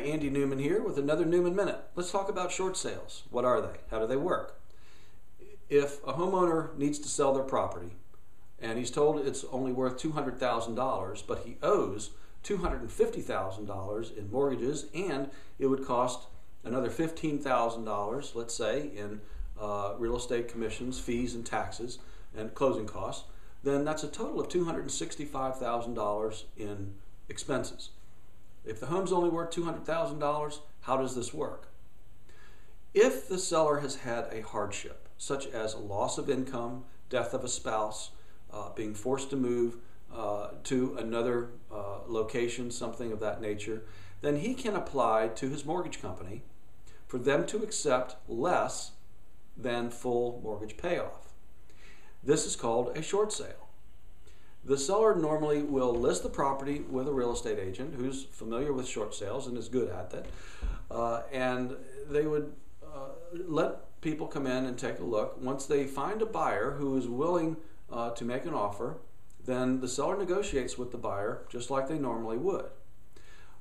Andy Newman here with another Newman Minute. Let's talk about short sales. What are they? How do they work? If a homeowner needs to sell their property and he's told it's only worth $200,000, but he owes $250,000 in mortgages and it would cost another $15,000, let's say, in real estate commissions, fees, and taxes, and closing costs, then that's a total of $265,000 in expenses. If the home's only worth $200,000, how does this work? If the seller has had a hardship, such as a loss of income, death of a spouse, being forced to move to another location, something of that nature, then he can apply to his mortgage company for them to accept less than full mortgage payoff. This is called a short sale. The seller normally will list the property with a real estate agent who's familiar with short sales and is good at that. And they would let people come in and take a look. Once they find a buyer who is willing to make an offer, then the seller negotiates with the buyer just like they normally would.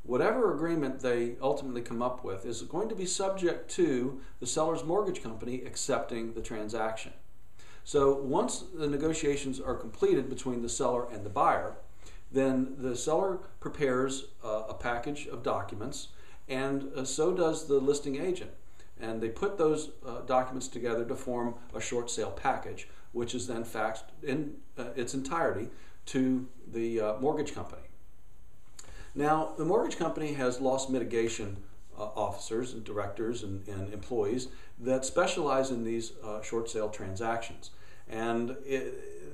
Whatever agreement they ultimately come up with is going to be subject to the seller's mortgage company accepting the transaction. So once the negotiations are completed between the seller and the buyer, then the seller prepares a package of documents, and so does the listing agent. And they put those documents together to form a short sale package, which is then faxed in its entirety to the mortgage company. Now, the mortgage company has loss mitigation officers and directors and employees that specialize in these short sale transactions. And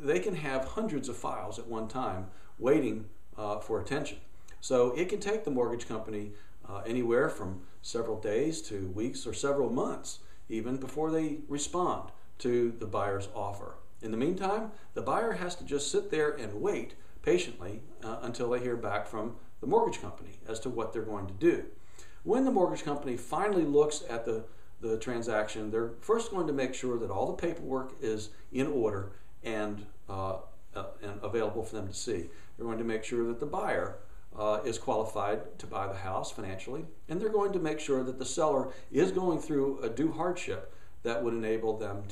they can have hundreds of files at one time waiting for attention. So it can take the mortgage company anywhere from several days to weeks or several months even before they respond to the buyer's offer. In the meantime, the buyer has to just sit there and wait patiently until they hear back from the mortgage company as to what they're going to do. When the mortgage company finally looks at the transaction, they're first going to make sure that all the paperwork is in order and available for them to see. They're going to make sure that the buyer is qualified to buy the house financially, and they're going to make sure that the seller is going through a due hardship that would enable them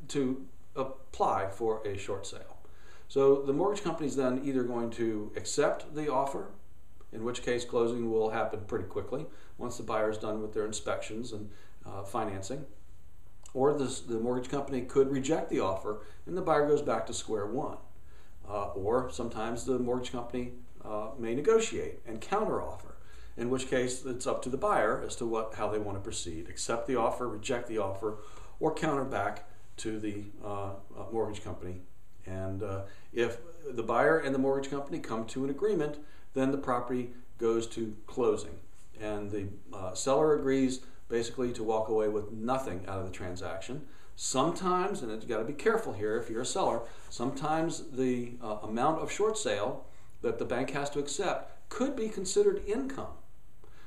to apply for a short sale. So the mortgage company is then either going to accept the offer, in which case closing will happen pretty quickly once the buyer is done with their inspections and financing, or the mortgage company could reject the offer and the buyer goes back to square one. Or sometimes the mortgage company may negotiate and counteroffer, in which case it's up to the buyer as to how they want to proceed: accept the offer, reject the offer, or counter back to the mortgage company. And if the buyer and the mortgage company come to an agreement, then the property goes to closing. And the seller agrees basically to walk away with nothing out of the transaction. Sometimes, and you've got to be careful here if you're a seller, sometimes the amount of short sale that the bank has to accept could be considered income.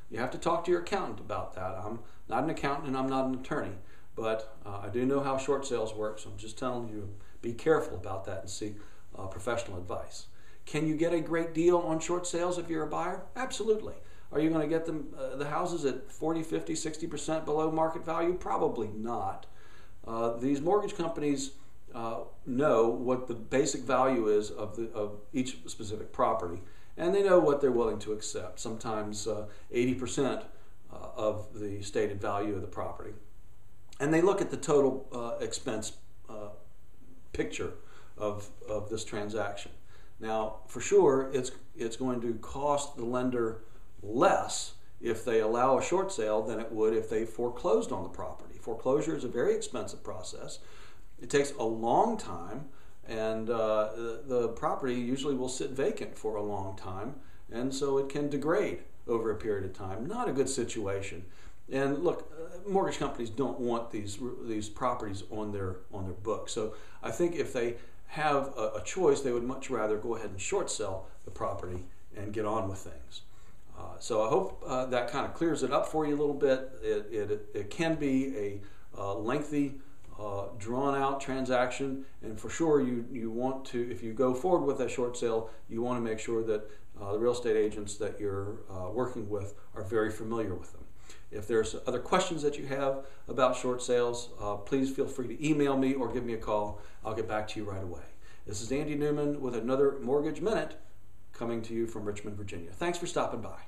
You have to talk to your accountant about that. I'm not an accountant and I'm not an attorney, but I do know how short sales work, so I'm just telling you, be careful about that and seek professional advice. Can you get a great deal on short sales if you're a buyer? Absolutely. Are you going to get the houses at 40, 50, 60% below market value? Probably not. These mortgage companies know what the basic value is of each specific property, and they know what they're willing to accept, sometimes 80% of the stated value of the property. And they look at the total expense picture of this transaction. Now, for sure, it's going to cost the lender less if they allow a short sale than it would if they foreclosed on the property. Foreclosure is a very expensive process. It takes a long time, and the property usually will sit vacant for a long time, and so it can degrade over a period of time. Not a good situation. And look, mortgage companies don't want these properties on their books. So I think if they have a choice, they would much rather go ahead and short sell the property and get on with things. So I hope that kind of clears it up for you a little bit. It can be a lengthy drawn out transaction, and for sure you want to, if you go forward with a short sale, you want to make sure that the real estate agents that you're working with are very familiar with them. If there's other questions that you have about short sales, please feel free to email me or give me a call. I'll get back to you right away. This is Andy Newman with another Mortgage Minute coming to you from Richmond, Virginia. Thanks for stopping by.